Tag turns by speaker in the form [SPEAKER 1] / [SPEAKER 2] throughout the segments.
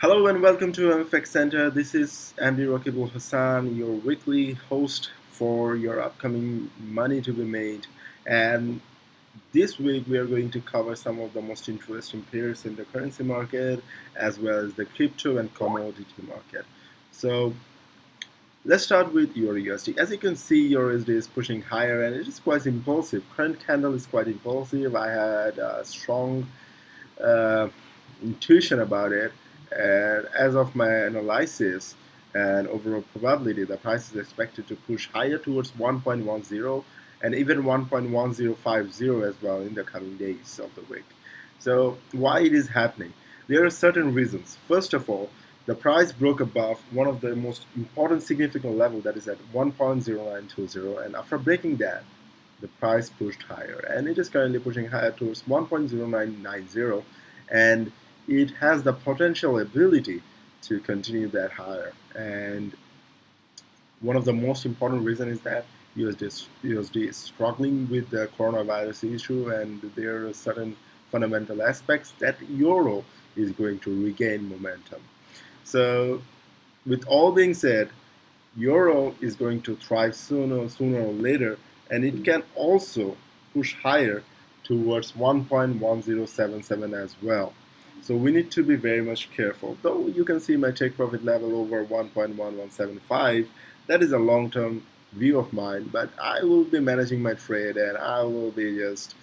[SPEAKER 1] Hello and welcome to MFX Center. This is MD Rakibul Hassan, your weekly host for your upcoming Money to be Made. And this week we are going to cover some of the most interesting pairs in the currency market as well as the crypto and commodity market. So let's start with EURJPY. As you can see, EURJPY is pushing higher and it is quite impulsive. Current candle is quite impulsive. I had a strong uh, intuition about it. And as of my analysis and overall probability, the price is expected to push higher towards 1.10 and even 1.1050 as well in the coming days of the week. So why it is happening? There are certain reasons. First of all, the price broke above one of the most important significant level, that is at 1.0920, and after breaking that, the price pushed higher and it is currently pushing higher towards 1.0990, and it has the potential ability to continue that higher. And one of the most important reasons is that USD is struggling with the coronavirus issue, and there are certain fundamental aspects that euro is going to regain momentum. So with all being said, euro is going to thrive sooner or later, and it can also push higher towards 1.1077 as well. So we need to be very much careful. Though you can see my take profit level over 1.1175, that is a long-term view of mine, but I will be managing my trade and I will be just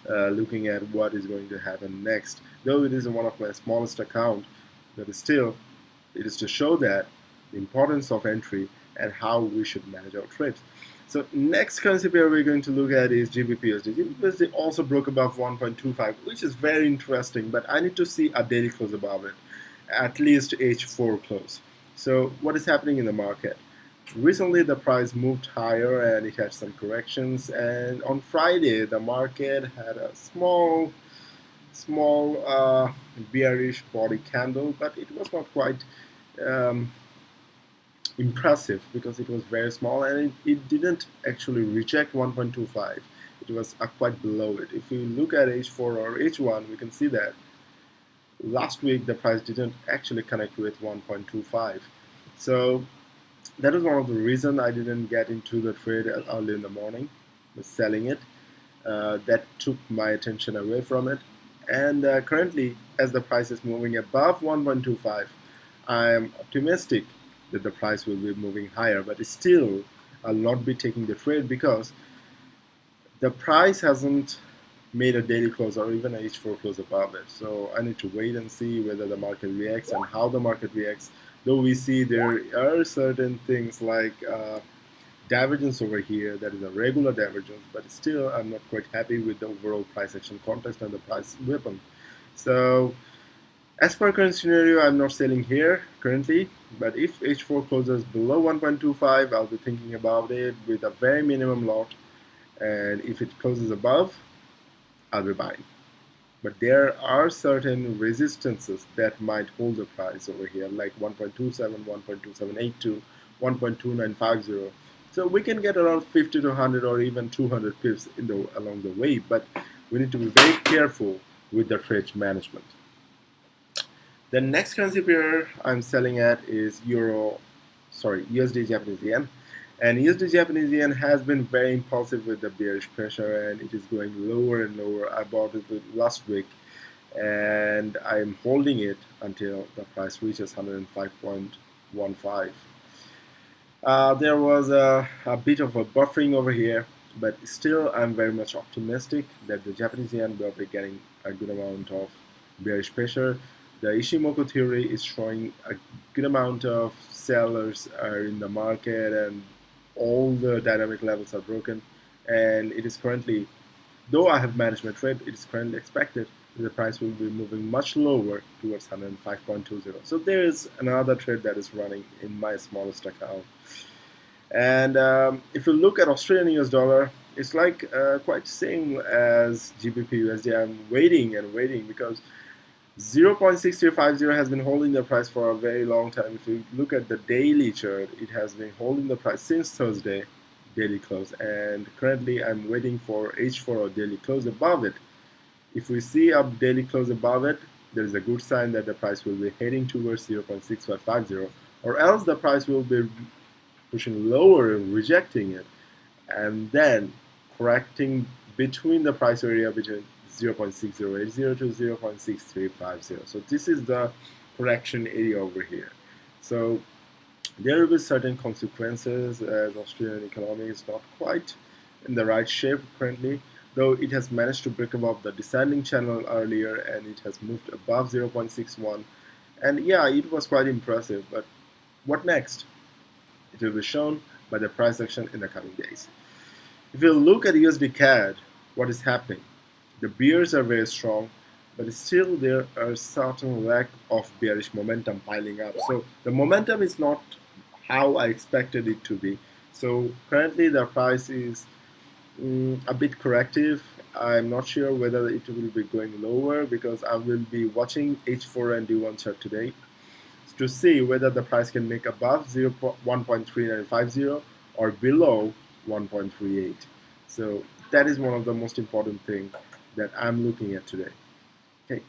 [SPEAKER 1] looking at what is going to happen next. Though it is one of my smallest account, but still, it is to show that the importance of entry and how we should manage our trades. So next currency pair we're going to look at is GBPUSD. GBPUSD also broke above 1.25, which is very interesting, but I need to see a daily close above it, at least H4 close. So what is happening in the market? Recently the price moved higher and it had some corrections, and on Friday the market had a small bearish body candle, but it was not quite um, impressive because it was very small and it didn't actually reject 1.25. It was quite below it. If we look at H4 or H1, we can see that last week the price didn't actually connect with 1.25. So that was one of the reasons I didn't get into the trade early in the morning, was selling it. That took my attention away from it. And currently, as the price is moving above 1.25, I am optimistic that the price will be moving higher, but still I'll not be taking the trade because the price hasn't made a daily close or even a H4 close above it. So I need to wait and see whether the market reacts and how the market reacts. Though we see there are certain things like divergence over here, that is a regular divergence, but still I'm not quite happy with the overall price action context and the price weapon. So as per current scenario, I'm not selling here currently, but if H4 closes below 1.25, I'll be thinking about it with a very minimum lot, and if it closes above, I'll be buying. But there are certain resistances that might hold the price over here, like 1.27, 1.2782, 1.2950. So we can get around 50 to 100 or even 200 pips along the way, but we need to be very careful with the trade management. The next currency pair I'm selling at is USD Japanese yen. And USD Japanese yen has been very impulsive with the bearish pressure, and it is going lower and lower. I bought it last week and I'm holding it until the price reaches 105.15. There was a bit of a buffering over here, but still I'm very much optimistic that the Japanese yen will be getting a good amount of bearish pressure. The Ishimoku theory is showing a good amount of sellers are in the market and all the dynamic levels are broken, and it is currently, though I have managed my trade, it is currently expected that the price will be moving much lower towards 105.20. So there is another trade that is running in my smallest account. And if you look at Australian US dollar, it's like quite same as GBPUSD. I'm waiting and waiting because 0.6350 has been holding the price for a very long time. If you look at the daily chart, it has been holding the price since Thursday daily close, and currently I'm waiting for H4 or daily close above it. If we see a daily close above it, there is a good sign that the price will be heading towards 0.6550, or else the price will be pushing lower and rejecting it, and then correcting between the price area between 0.6080 to 0.6350. So this is the correction area over here. So there will be certain consequences as Australian economy is not quite in the right shape currently, though it has managed to break above the descending channel earlier and it has moved above 0.61. And yeah, it was quite impressive, but what next? It will be shown by the price action in the coming days. If you look at USDCAD, what is happening? The bears are very strong, but still there are certain lack of bearish momentum piling up. So the momentum is not how I expected it to be. So currently the price is a bit corrective. I'm not sure whether it will be going lower because I will be watching H4 and D1 chart today to see whether the price can make above 1.3950 or below 1.38. So that is one of the most important things that I'm looking at today. Okay.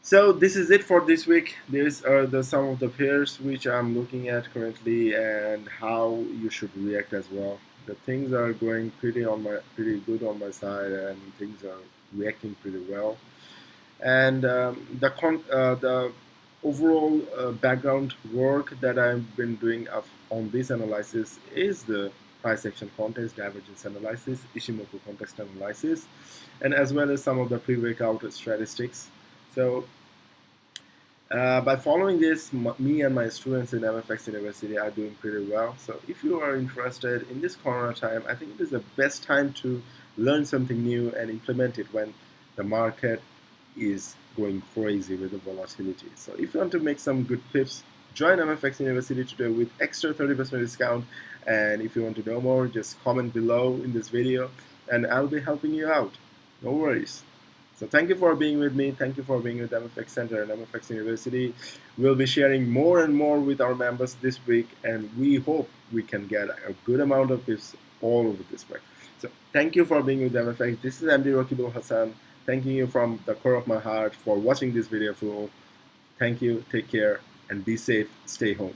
[SPEAKER 1] So this is it for this week. These are some of the pairs which I'm looking at currently and how you should react as well. The things are going pretty good on my side, and things are reacting pretty well. And the overall background work that I've been doing on this analysis is the price action context, divergence analysis, Ishimoku context analysis, and as well as some of the pre-breakout statistics. So by following this, me and my students in MFX University are doing pretty well. So if you are interested in this corona time, I think it is the best time to learn something new and implement it when the market is going crazy with the volatility. So if you want to make some good tips, join MFX University today with extra 30% discount. And if you want to know more, just comment below in this video and I'll be helping you out. No worries. So thank you for being with me. Thank you for being with MFX Center and MFX University. We'll be sharing more and more with our members this week, and we hope we can get a good amount of tips all over this week. So thank you for being with MFX. This is MD Rakibul Hassan. Thanking you from the core of my heart for watching this video full. Thank you, take care, and be safe, stay home.